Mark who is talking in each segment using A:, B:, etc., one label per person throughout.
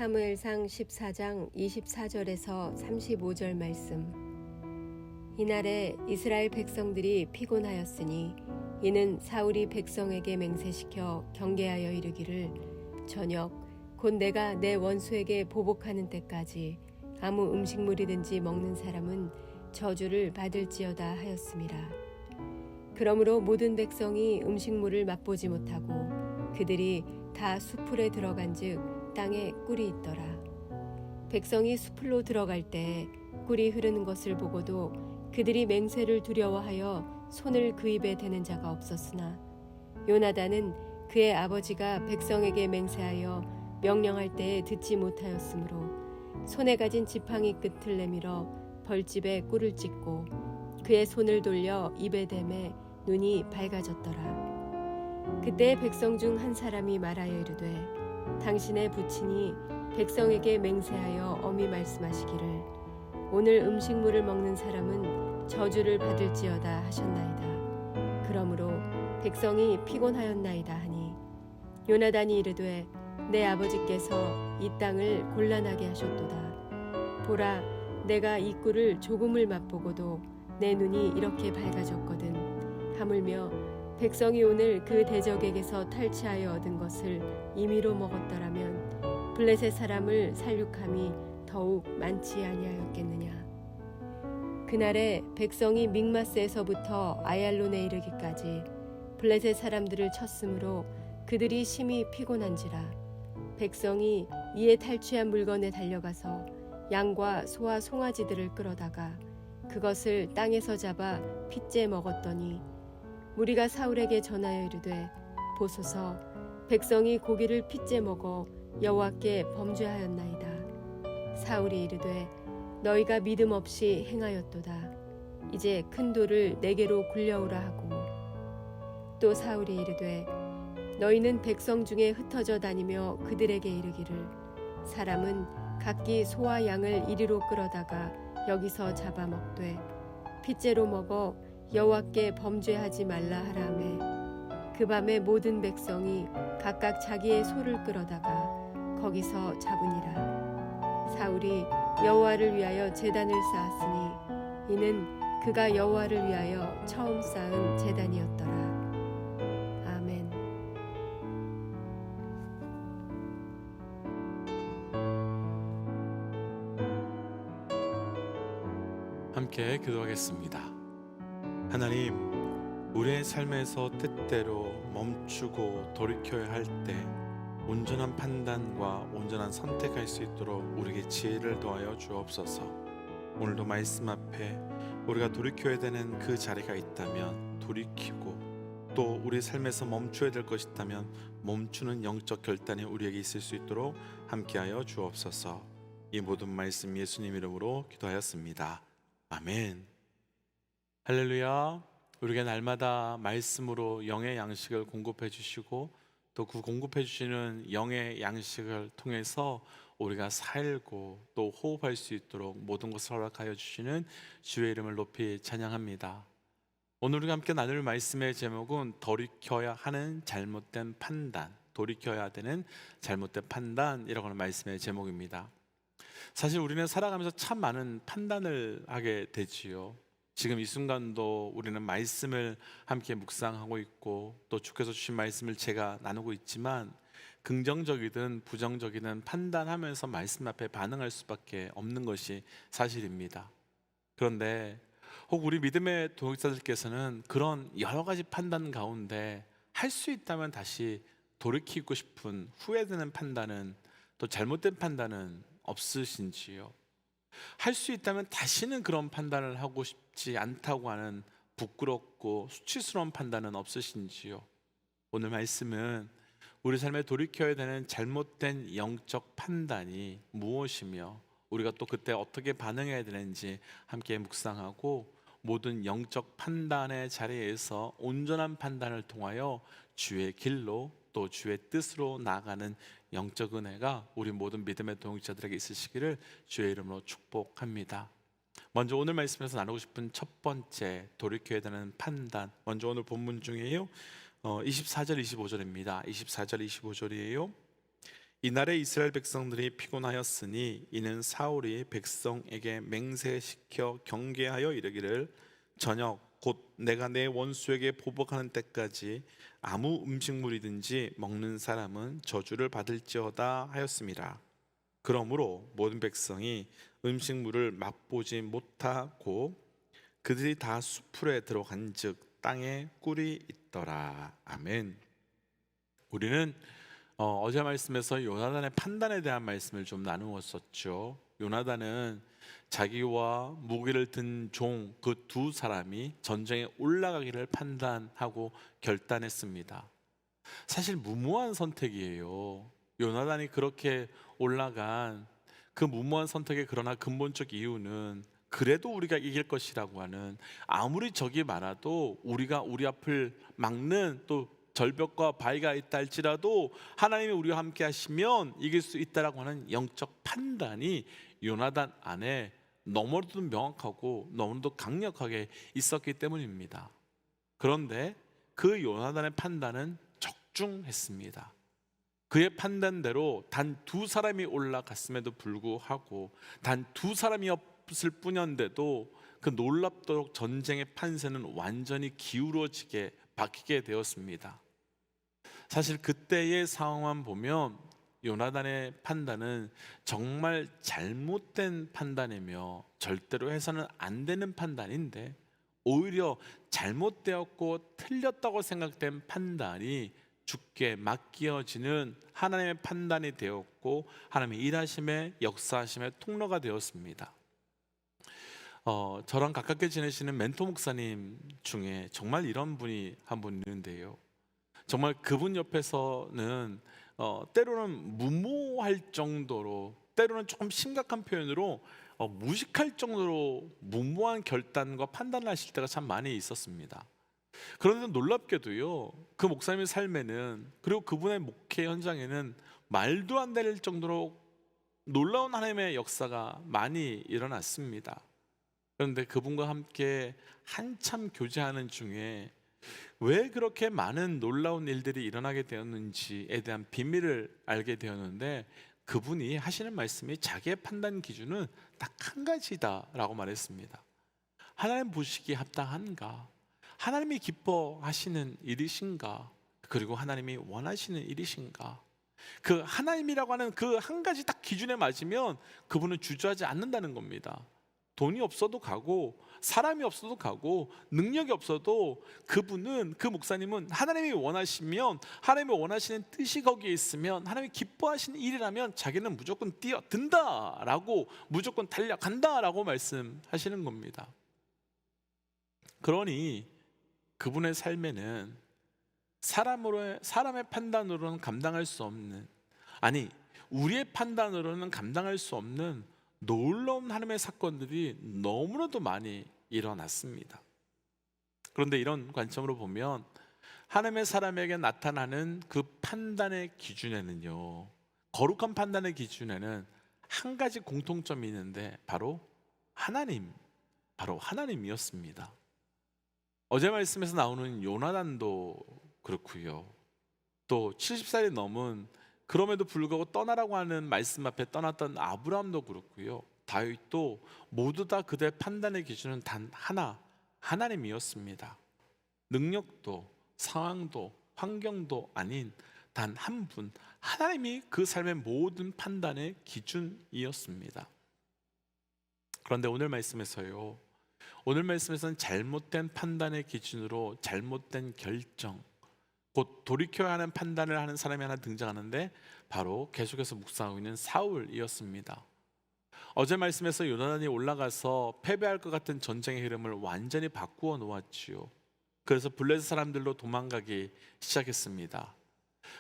A: 사무엘상 14장 24절에서 35절 말씀. 이날에 이스라엘 백성들이 피곤하였으니 이는 사울이 백성에게 맹세시켜 경계하여 이르기를 저녁 곧 내가 내 원수에게 보복하는 때까지 아무 음식물이든지 먹는 사람은 저주를 받을지어다 하였음이라. 그러므로 모든 백성이 음식물을 맛보지 못하고 그들이 다 수풀에 들어간즉 땅에 꿀이 있더라. 백성이 수풀로 들어갈 때 꿀이 흐르는 것을 보고도 그들이 맹세를 두려워하여 손을 그 입에 대는 자가 없었으나 요나단은 그의 아버지가 백성에게 맹세하여 명령할 때에 듣지 못하였으므로 손에 가진 지팡이 끝을 내밀어 벌집에 꿀을 찍고 그의 손을 돌려 입에 대매 눈이 밝아졌더라. 그때 백성 중 한 사람이 말하여 이르되 당신의 부친이 백성에게 맹세하여 엄히 말씀하시기를 오늘 음식물을 먹는 사람은 저주를 받을지어다 하셨나이다. 그러므로 백성이 피곤하였나이다 하니 요나단이 이르되 내 아버지께서 이 땅을 곤란하게 하셨도다. 보라, 내가 이 꿀을 조금을 맛보고도 내 눈이 이렇게 밝아졌거든. 하물며 백성이 오늘 그 대적에게서 탈취하여 얻은 것을 임의로 먹었더라면 블레셋 사람을 살육함이 더욱 많지 아니하였겠느냐. 그날에 백성이 믹마스에서부터 아얄론에 이르기까지 블레셋 사람들을 쳤으므로 그들이 심히 피곤한지라. 백성이 이에 탈취한 물건에 달려가서 양과 소와 송아지들을 끌어다가 그것을 땅에서 잡아 핏째 먹었더니 무리가 사울에게 전하여 이르되 보소서 백성이 고기를 핏째 먹어 여호와께 범죄하였나이다. 사울이 이르되 너희가 믿음 없이 행하였도다. 이제 큰 돌을 내게로 굴려오라 하고 또 사울이 이르되 너희는 백성 중에 흩어져 다니며 그들에게 이르기를 사람은 각기 소와 양을 이리로 끌어다가 여기서 잡아먹되 핏째로 먹어 여호와께 범죄하지 말라 하라매 그 밤에 모든 백성이 각각 자기의 소를 끌어다가 거기서 잡으니라. 사울이 여호와를 위하여 제단을 쌓았으니 이는 그가 여호와를 위하여 처음 쌓은 제단이었더라. 아멘.
B: 함께 기도하겠습니다. 하나님, 우리의 삶에서 때때로 멈추고 돌이켜야 할 때 온전한 판단과 온전한 선택할 수 있도록 우리에게 지혜를 더하여 주옵소서. 오늘도 말씀 앞에 우리가 돌이켜야 되는 그 자리가 있다면 돌이키고 또 우리 삶에서 멈춰야 될 것이 있다면 멈추는 영적 결단이 우리에게 있을 수 있도록 함께하여 주옵소서. 이 모든 말씀 예수님 이름으로 기도하였습니다. 아멘. 할렐루야. 우리에게 날마다 말씀으로 영의 양식을 공급해 주시고 또 그 공급해 주시는 영의 양식을 통해서 우리가 살고 또 호흡할 수 있도록 모든 것을 허락하여 주시는 주의 이름을 높이 찬양합니다. 오늘 우리가 함께 나눌 말씀의 제목은 돌이켜야 하는 잘못된 판단, 돌이켜야 되는 잘못된 판단이라고 하는 말씀의 제목입니다. 사실 우리는 살아가면서 참 많은 판단을 하게 되지요. 지금 이 순간도 우리는 말씀을 함께 묵상하고 있고 또 주께서 주신 말씀을 제가 나누고 있지만 긍정적이든 부정적이든 판단하면서 말씀 앞에 반응할 수밖에 없는 것이 사실입니다. 그런데 혹 우리 믿음의 동역자들께서는 그런 여러 가지 판단 가운데 할 수 있다면 다시 돌이키고 싶은 후회되는 판단은 또 잘못된 판단은 없으신지요? 할 수 있다면 다시는 그런 판단을 하고 싶지 않다고 하는 부끄럽고 수치스러운 판단은 없으신지요? 오늘 말씀은 우리 삶에 돌이켜야 되는 잘못된 영적 판단이 무엇이며 우리가 또 그때 어떻게 반응해야 되는지 함께 묵상하고 모든 영적 판단의 자리에서 온전한 판단을 통하여 주의 길로 또 주의 뜻으로 나아가는 영적 은혜가 우리 모든 믿음의 동역자들에게 있으시기를 주의 이름으로 축복합니다. 먼저 오늘 말씀에서 나누고 싶은 첫 번째 돌이켜야 되는 판단, 먼저 오늘 본문 중에요 24절 25절입니다 24절 25절이에요 이날에 이스라엘 백성들이 피곤하였으니 이는 사울이 백성에게 맹세시켜 경계하여 이르기를 저녁 곧 내가 내 원수에게 보복하는 때까지 아무 음식물이든지 먹는 사람은 저주를 받을지어다 하였음이라. 그러므로 모든 백성이 음식물을 맛보지 못하고 그들이 다 수풀에 들어간즉 땅에 꿀이 있더라. 아멘. 우리는 어제 말씀에서 요나단의 판단에 대한 말씀을 좀 나누었었죠. 요나단은 자기와 무기를 든 종 그 두 사람이 전쟁에 올라가기를 판단하고 결단했습니다. 사실 무모한 선택이에요. 요나단이 그렇게 올라간 그 무모한 선택의 그러나 근본적 이유는 그래도 우리가 이길 것이라고 하는, 아무리 적이 많아도 우리가 우리 앞을 막는 또 절벽과 바위가 있다 할지라도 하나님이 우리와 함께 하시면 이길 수 있다라고 하는 영적 판단이 요나단 안에 너무나도 명확하고 너무나도 강력하게 있었기 때문입니다. 그런데 그 요나단의 판단은 적중했습니다. 그의 판단대로 단 두 사람이 올라갔음에도 불구하고 단 두 사람이 없을 뿐인데도 그 놀랍도록 전쟁의 판세는 완전히 기울어지게 바뀌게 되었습니다. 사실 그때의 상황만 보면 요나단의 판단은 정말 잘못된 판단이며 절대로 해서는 안 되는 판단인데, 오히려 잘못되었고 틀렸다고 생각된 판단이 주께 맡겨지는 하나님의 판단이 되었고 하나님의 일하심의 역사하심의 통로가 되었습니다. 저랑 가깝게 지내시는 멘토 목사님 중에 정말 이런 분이 한 분 있는데요, 정말 그분 옆에서는 때로는 무모할 정도로, 때로는 조금 심각한 표현으로 무식할 정도로 무모한 결단과 판단을 하실 때가 참 많이 있었습니다. 그런데 놀랍게도요, 그 목사님의 삶에는, 그리고 그분의 목회 현장에는 말도 안 될 정도로 놀라운 하나님의 역사가 많이 일어났습니다. 그런데 그분과 함께 한참 교제하는 중에 왜 그렇게 많은 놀라운 일들이 일어나게 되었는지에 대한 비밀을 알게 되었는데, 그분이 하시는 말씀이 자기의 판단 기준은 딱 한 가지다라고 말했습니다. 하나님 보시기에 합당한가? 하나님이 기뻐하시는 일이신가? 그리고 하나님이 원하시는 일이신가? 그 하나님이라고 하는 그 한 가지 딱 기준에 맞으면 그분은 주저하지 않는다는 겁니다. 돈이 없어도 가고 사람이 없어도 가고 능력이 없어도 그분은, 그 목사님은 하나님이 원하시면, 하나님이 원하시는 뜻이 거기에 있으면, 하나님이 기뻐하시는 일이라면 자기는 무조건 뛰어든다라고, 무조건 달려간다라고 말씀하시는 겁니다. 그러니 그분의 삶에는 사람의 판단으로는 감당할 수 없는, 아니 우리의 판단으로는 감당할 수 없는 놀라운 하나님의 사건들이 너무나도 많이 일어났습니다. 그런데 이런 관점으로 보면 하나님의 사람에게 나타나는 그 판단의 기준에는요, 거룩한 판단의 기준에는 한 가지 공통점이 있는데 바로 하나님이었습니다. 어제 말씀에서 나오는 요나단도 그렇고요, 또 70살이 넘은, 그럼에도 불구하고 떠나라고 하는 말씀 앞에 떠났던 아브라함도 그렇고요, 다윗도 모두 다 그들의 판단의 기준은 단 하나, 하나님이었습니다. 능력도 상황도 환경도 아닌 단 한 분, 하나님이 그 삶의 모든 판단의 기준이었습니다. 그런데 오늘 말씀에서는 잘못된 판단의 기준으로 잘못된 결정, 곧 돌이켜야 하는 판단을 하는 사람이 하나 등장하는데 바로 계속해서 묵상하고 있는 사울이었습니다. 어제 말씀에서 요나단이 올라가서 패배할 것 같은 전쟁의 흐름을 완전히 바꾸어 놓았지요. 그래서 블레셋 사람들로 도망가기 시작했습니다.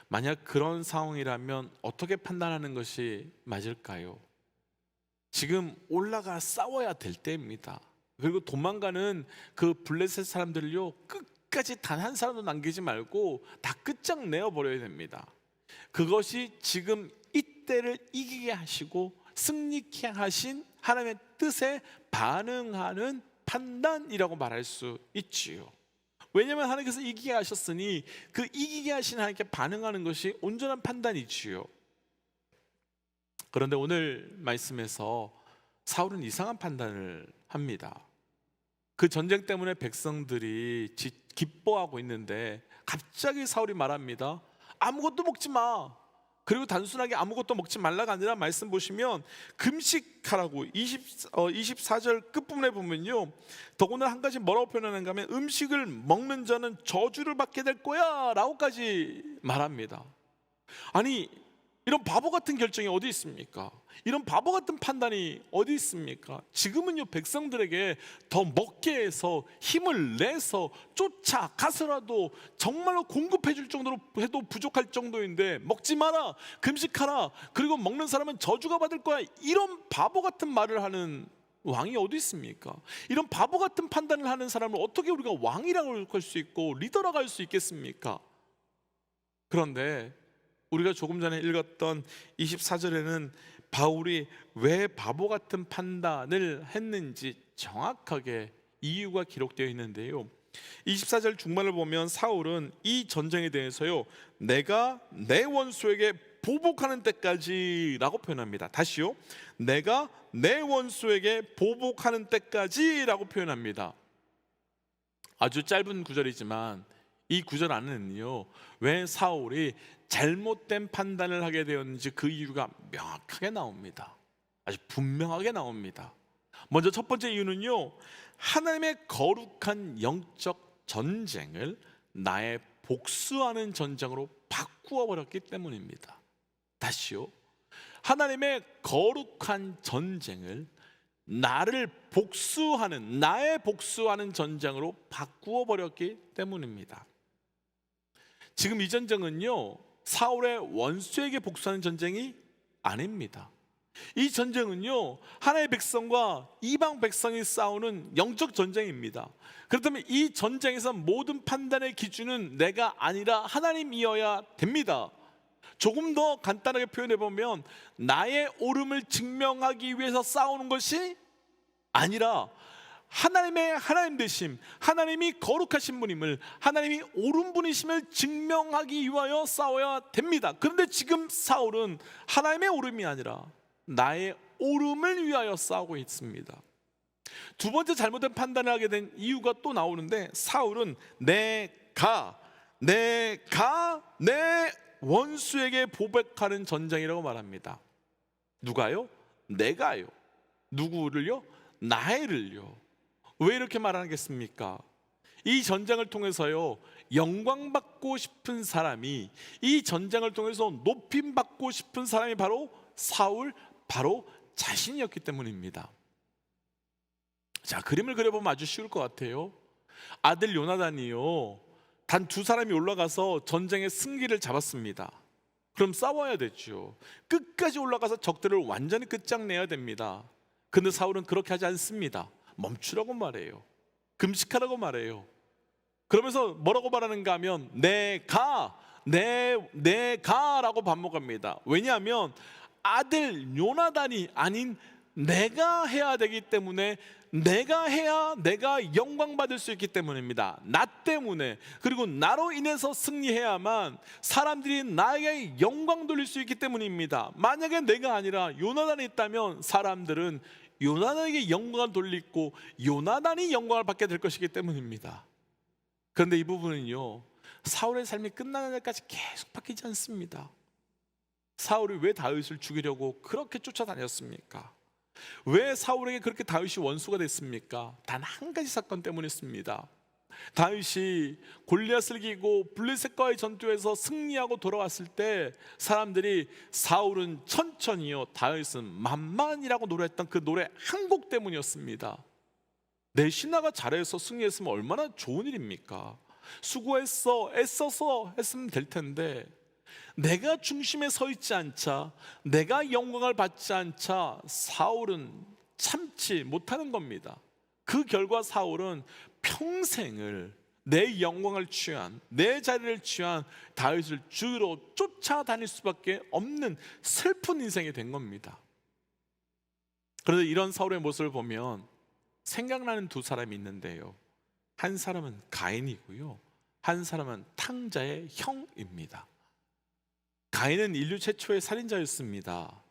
B: 만약 그런 상황이라면 어떻게 판단하는 것이 맞을까요? 지금 올라가 싸워야 될 때입니다. 그리고 도망가는 그 블레셋 사람들을요, 끝까지 단 한 사람도 남기지 말고 다 끝장내어 버려야 됩니다. 그것이 지금 이때를 이기게 하시고 승리케 하신 하나님의 뜻에 반응하는 판단이라고 말할 수 있지요. 왜냐하면 하나님께서 이기게 하셨으니 그 이기게 하신 하나님께 반응하는 것이 온전한 판단이지요. 그런데 오늘 말씀에서 사울은 이상한 판단을 합니다. 그 전쟁 때문에 백성들이 기뻐하고 있는데 갑자기 사울이 말합니다. 아무것도 먹지 마. 그리고 단순하게 아무것도 먹지 말라가 아니라 말씀 보시면 금식하라고 24절 끝부분에 보면요, 더구나 한 가지 뭐라고 표현하는가 하면 음식을 먹는 자는 저주를 받게 될 거야 라고까지 말합니다. 아니, 이런 바보 같은 결정이 어디 있습니까? 이런 바보 같은 판단이 어디 있습니까? 지금은요, 백성들에게 더 먹게 해서 힘을 내서 쫓아가서라도 정말로 공급해 줄 정도로 해도 부족할 정도인데, 먹지 마라, 금식하라, 그리고 먹는 사람은 저주가 받을 거야, 이런 바보 같은 말을 하는 왕이 어디 있습니까? 이런 바보 같은 판단을 하는 사람을 어떻게 우리가 왕이라고 할 수 있고 리더라고 할 수 있겠습니까? 그런데 우리가 조금 전에 읽었던 24절에는 바울이 왜 바보 같은 판단을 했는지 정확하게 이유가 기록되어 있는데요, 24절 중반을 보면 사울은 이 전쟁에 대해서요, 내가 내 원수에게 보복하는 때까지 라고 표현합니다. 다시요, 내가 내 원수에게 보복하는 때까지 라고 표현합니다. 아주 짧은 구절이지만 이 구절 안에는요, 왜 사울이 잘못된 판단을 하게 되었는지 그 이유가 명확하게 나옵니다. 아주 분명하게 나옵니다. 먼저 첫 번째 이유는요, 하나님의 거룩한 영적 전쟁을 나의 복수하는 전쟁으로 바꾸어 버렸기 때문입니다. 다시요, 하나님의 거룩한 전쟁을 나의 복수하는 전쟁으로 바꾸어 버렸기 때문입니다. 지금 이 전쟁은요, 사울의 원수에게 복수하는 전쟁이 아닙니다. 이 전쟁은요, 하나님의 백성과 이방 백성이 싸우는 영적 전쟁입니다. 그렇다면 이 전쟁에서 모든 판단의 기준은 내가 아니라 하나님이어야 됩니다. 조금 더 간단하게 표현해 보면 나의 옳음을 증명하기 위해서 싸우는 것이 아니라 하나님의 하나님 되심, 하나님이 거룩하신 분임을, 하나님이 옳은 분이심을 증명하기 위하여 싸워야 됩니다. 그런데 지금 사울은 하나님의 옳음이 아니라 나의 옳음을 위하여 싸우고 있습니다. 두 번째 잘못된 판단을 하게 된 이유가 또 나오는데, 사울은 내가 내 원수에게 보복하는 전쟁이라고 말합니다. 누가요? 내가요. 누구를요? 나를요. 왜 이렇게 말하겠습니까? 이 전쟁을 통해서요, 영광받고 싶은 사람이, 이 전쟁을 통해서 높임받고 싶은 사람이 바로 사울, 바로 자신이었기 때문입니다. 자, 그림을 그려보면 아주 쉬울 것 같아요. 아들 요나단이요, 단 두 사람이 올라가서 전쟁의 승기를 잡았습니다. 그럼 싸워야 되죠. 끝까지 올라가서 적들을 완전히 끝장내야 됩니다. 근데 사울은 그렇게 하지 않습니다. 멈추라고 말해요. 금식하라고 말해요. 그러면서 뭐라고 말하는가 하면 내가라고 반복합니다. 왜냐하면 아들 요나단이 아닌 내가 해야 되기 때문에, 내가 해야 내가 영광 받을 수 있기 때문입니다. 나 때문에, 그리고 나로 인해서 승리해야만 사람들이 나에게 영광 돌릴 수 있기 때문입니다. 만약에 내가 아니라 요나단이 있다면 사람들은 요나단에게 영광을 돌리고 요나단이 영광을 받게 될 것이기 때문입니다. 그런데 이 부분은요, 사울의 삶이 끝나는 날까지 계속 바뀌지 않습니다. 사울이 왜 다윗을 죽이려고 그렇게 쫓아다녔습니까? 왜 사울에게 그렇게 다윗이 원수가 됐습니까? 단 한 가지 사건 때문이었습니다. 다윗이 골리앗을 이기고 블레셋과의 전투에서 승리하고 돌아왔을 때 사람들이 사울은 천천히요, 다윗은 만만이라고 노래했던 그 노래 한 곡 때문이었습니다. 내 신하가 잘해서 승리했으면 얼마나 좋은 일입니까? 수고했어, 애써서 했으면 될 텐데, 내가 중심에 서 있지 않자, 내가 영광을 받지 않자 사울은 참지 못하는 겁니다. 그 결과 사울은 평생을 내 영광을 취한, 내 자리를 취한 다윗을 주로 쫓아다닐 수밖에 없는 슬픈 인생이 된 겁니다. 그런데 이런 사울의 모습을 보면 생각나는 두 사람이 있는데요, 한 사람은 가인이고요, 한 사람은 탕자의 형입니다. 가인은 인류 최초의 살인자였습니다.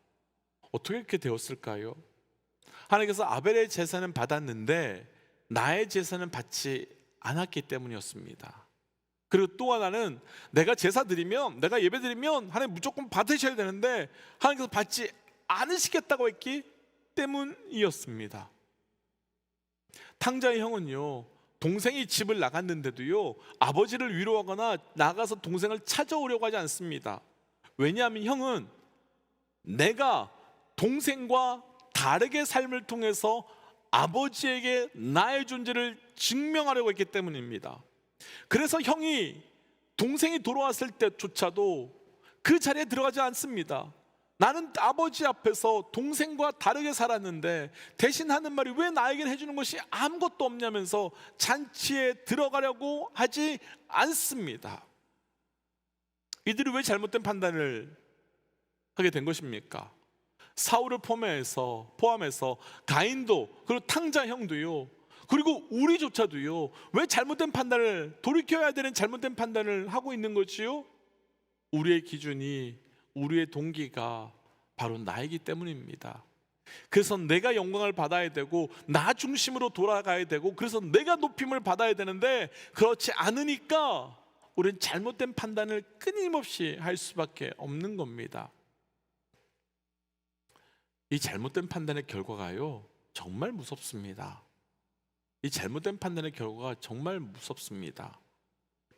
B: 어떻게 그렇게 되었을까요? 하나님께서 아벨의 제사는 받았는데 나의 제사는 받지 않았기 때문이었습니다. 그리고 또 하나는 내가 제사 드리면, 내가 예배 드리면 하나님 무조건 받으셔야 되는데 하나님께서 받지 않으시겠다고 했기 때문이었습니다. 탕자의 형은요, 동생이 집을 나갔는데도요 아버지를 위로하거나 나가서 동생을 찾아오려고 하지 않습니다. 왜냐하면 형은 내가 동생과 다르게 삶을 통해서 아버지에게 나의 존재를 증명하려고 했기 때문입니다. 그래서 형이 동생이 돌아왔을 때조차도 그 자리에 들어가지 않습니다. 나는 아버지 앞에서 동생과 다르게 살았는데 대신 하는 말이 왜 나에게 해주는 것이 아무것도 없냐면서 잔치에 들어가려고 하지 않습니다. 이들이 왜 잘못된 판단을 하게 된 것입니까? 사울을 포함해서 가인도, 그리고 탕자 형도요, 그리고 우리조차도요, 왜 잘못된 판단을, 돌이켜야 되는 잘못된 판단을 하고 있는 거지요? 우리의 기준이, 우리의 동기가 바로 나이기 때문입니다. 그래서 내가 영광을 받아야 되고 나 중심으로 돌아가야 되고 그래서 내가 높임을 받아야 되는데 그렇지 않으니까 우리는 잘못된 판단을 끊임없이 할 수밖에 없는 겁니다. 이 잘못된 판단의 결과가요 정말 무섭습니다. 이 잘못된 판단의 결과가 정말 무섭습니다.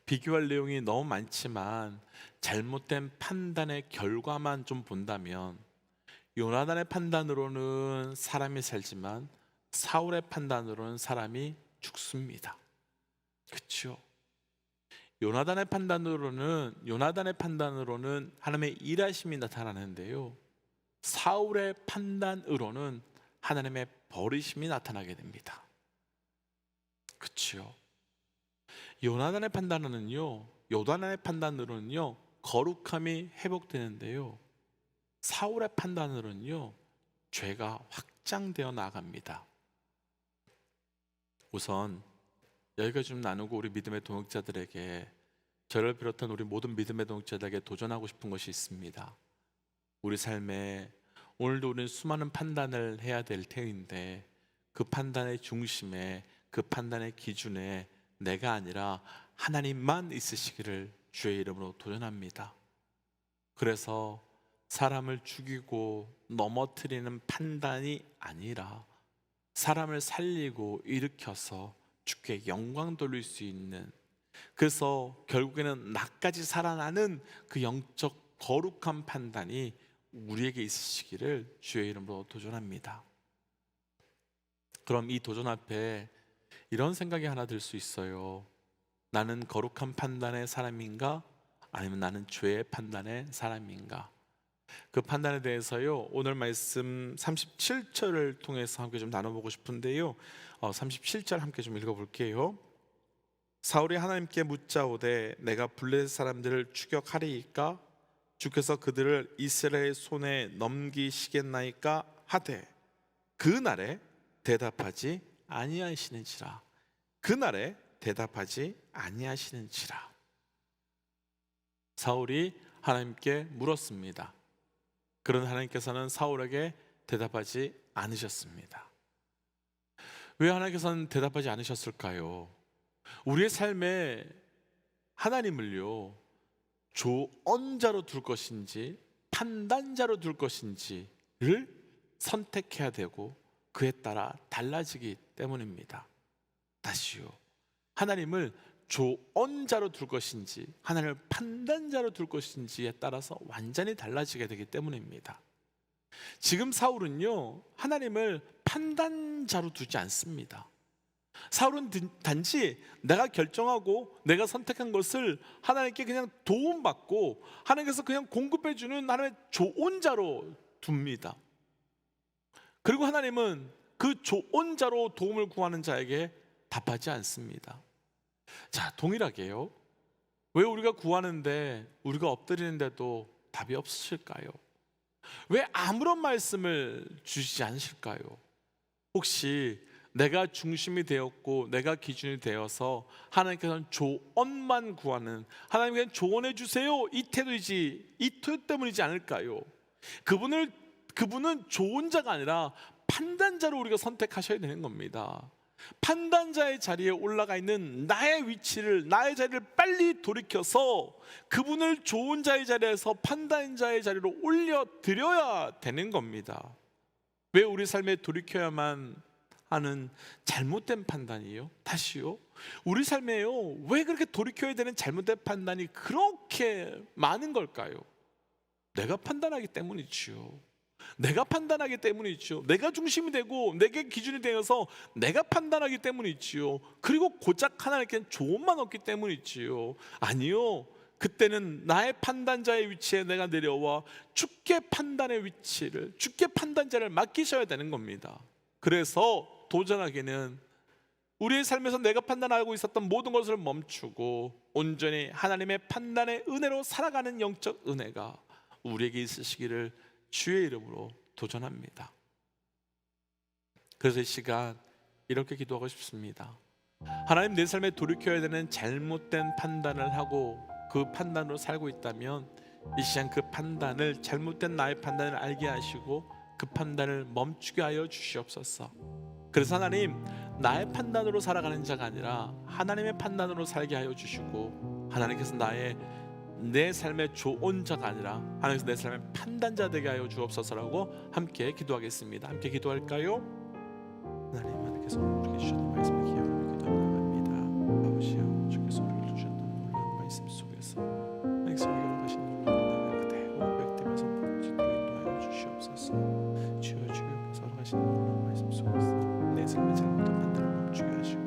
B: 비교할 내용이 너무 많지만 잘못된 판단의 결과만 좀 본다면 요나단의 판단으로는 사람이 살지만 사울의 판단으로는 사람이 죽습니다. 그렇죠? 요나단의 판단으로는 하나님의 일하심이 나타나는데요, 사울의 판단으로는 하나님의 버리심이 나타나게 됩니다. 그렇죠? 요나단의 판단으로는요 거룩함이 회복되는데요, 사울의 판단으로는요 죄가 확장되어 나갑니다. 우선 여기까지 좀 나누고 우리 믿음의 동역자들에게, 저를 비롯한 우리 모든 믿음의 동역자들에게 도전하고 싶은 것이 있습니다. 우리 삶에 오늘도 우리는 수많은 판단을 해야 될 테인데 그 판단의 중심에, 그 판단의 기준에 내가 아니라 하나님만 있으시기를 주의 이름으로 도전합니다. 그래서 사람을 죽이고 넘어뜨리는 판단이 아니라 사람을 살리고 일으켜서 주께 영광 돌릴 수 있는, 그래서 결국에는 나까지 살아나는 그 영적 거룩한 판단이 우리에게 있으시기를 주의 이름으로 도전합니다. 그럼 이 도전 앞에 이런 생각이 하나 들 수 있어요. 나는 거룩한 판단의 사람인가? 아니면 나는 죄의 판단의 사람인가? 그 판단에 대해서요 오늘 말씀 37절을 통해서 함께 좀 나눠보고 싶은데요, 37절 함께 좀 읽어볼게요. 사울이 하나님께 묻자오되 내가 블레셋 사람들을 추격하리이까? 주께서 그들을 이스라엘 손에 넘기시겠나이까? 하되 그날에 대답하지 아니하시는지라. 그날에 대답하지 아니하시는지라. 사울이 하나님께 물었습니다. 그런 하나님께서는 사울에게 대답하지 않으셨습니다. 왜 하나님께서는 대답하지 않으셨을까요? 우리의 삶에 하나님을요 조언자로 둘 것인지 판단자로 둘 것인지를 선택해야 되고 그에 따라 달라지기 때문입니다. 다시요, 하나님을 조언자로 둘 것인지 하나님을 판단자로 둘 것인지에 따라서 완전히 달라지게 되기 때문입니다. 지금 사울은요 하나님을 판단자로 두지 않습니다. 사울은 단지 내가 결정하고 내가 선택한 것을 하나님께 그냥 도움받고 하나님께서 그냥 공급해주는 하나님의 조언자로 둡니다. 그리고 하나님은 그 조언자로 도움을 구하는 자에게 답하지 않습니다. 자, 동일하게요, 왜 우리가 구하는데 우리가 엎드리는데도 답이 없으실까요? 왜 아무런 말씀을 주시지 않으실까요? 혹시 내가 중심이 되었고 내가 기준이 되어서 하나님께서는 조언만 구하는, 하나님께서는 조언해 주세요 이 태도 때문이지 않을까요? 그분은 좋은 자가 아니라 판단자를 우리가 선택하셔야 되는 겁니다. 판단자의 자리에 올라가 있는 나의 위치를, 나의 자리를 빨리 돌이켜서 그분을 좋은 자의 자리에서 판단자의 자리로 올려드려야 되는 겁니다. 왜 우리 삶에 돌이켜야만 하는 잘못된 판단이요? 다시요? 우리 삶에요, 왜 그렇게 돌이켜야 되는 잘못된 판단이 그렇게 많은 걸까요? 내가 판단하기 때문이지요. 내가 판단하기 때문이지요. 내가 중심이 되고 내게 기준이 되어서 내가 판단하기 때문이지요. 그리고 고작 하나님께는 좋은만 없기 때문이지요. 아니요, 그때는 나의 판단자의 위치에 내가 내려와 주께 판단의 위치를, 주께 판단자를 맡기셔야 되는 겁니다. 그래서 도전하기는 우리의 삶에서 내가 판단하고 있었던 모든 것을 멈추고 온전히 하나님의 판단의 은혜로 살아가는 영적 은혜가 우리에게 있으시기를 주의 이름으로 도전합니다. 그래서 이 시간 이렇게 기도하고 싶습니다. 하나님, 내 삶에 돌이켜야 되는 잘못된 판단을 하고 그 판단으로 살고 있다면 이 시간 그 판단을, 잘못된 나의 판단을 알게 하시고 그 판단을 멈추게 하여 주시옵소서. 그래서 하나님, 나의 판단으로 살아가는 자가 아니라 하나님의 판단으로 살게 하여 주시고, 하나님께서 내 삶의 좋은 자가 아니라 하나님께서 내 삶의 판단자 되게 하여 주옵소서라고 함께 기도하겠습니다. 함께 기도할까요? 하나님께서 우리에게 주셨던 말씀을 기억하며 기도 나갑니다. 아버지여, 주께서 우리에게 주셨던 놀라운 말씀 속에서 하나님께서 우리가 하신 놀라운 은혜를 그대로 고백되면서 무너지도록 인도하여 주시옵소서. 주여, 주께서 하신 놀라운 말씀 속에서 내 삶의 잘못된 판단을 멈추게 하시고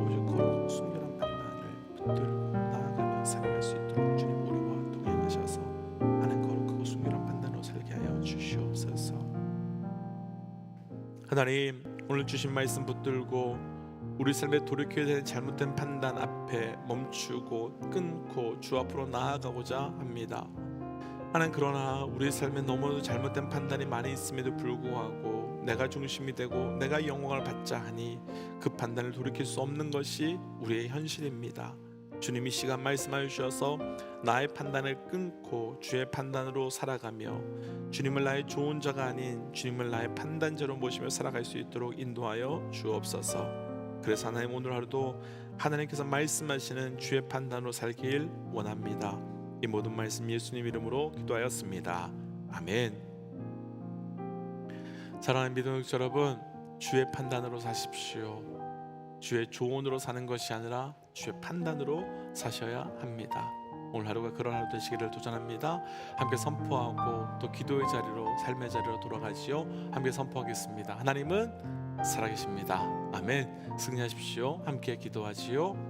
B: 오직 거룩 순결한 판단을 붙들고 나아가며 살아갈 수 있도록 주님 우리와 동행하셔서 하는 거룩하고 순결한 판단으로 살게 하여 주시옵소서. 하나님, 오늘 주신 말씀 붙들고 우리 삶에 돌이켜야 되는 잘못된 판단 앞에 멈추고 끊고 주 앞으로 나아가고자 합니다. 하나님, 그러나 우리 삶에 너무도 잘못된 판단이 많이 있음에도 불구하고 내가 중심이 되고 내가 영광을 받자 하니 그 판단을 돌이킬 수 없는 것이 우리의 현실입니다. 주님이 시간 말씀하여 주셔서 나의 판단을 끊고 주의 판단으로 살아가며 주님을 나의 좋은 자가 아닌 주님을 나의 판단자로 모시며 살아갈 수 있도록 인도하여 주옵소서. 그래서 하나님, 오늘 하루도 하나님께서 말씀하시는 주의 판단으로 살길 원합니다. 이 모든 말씀 예수님 이름으로 기도하였습니다. 아멘. 사랑하는 믿음의 여러분, 주의 판단으로 사십시오. 주의 조언으로 사는 것이 아니라 주의 판단으로 사셔야 합니다. 오늘 하루가 그런 하루 되시기를 도전합니다. 함께 선포하고 또 기도의 자리로, 삶의 자리로 돌아가지요. 함께 선포하겠습니다. 하나님은 살아계십니다. 아멘. 승리하십시오. 함께 기도하지요.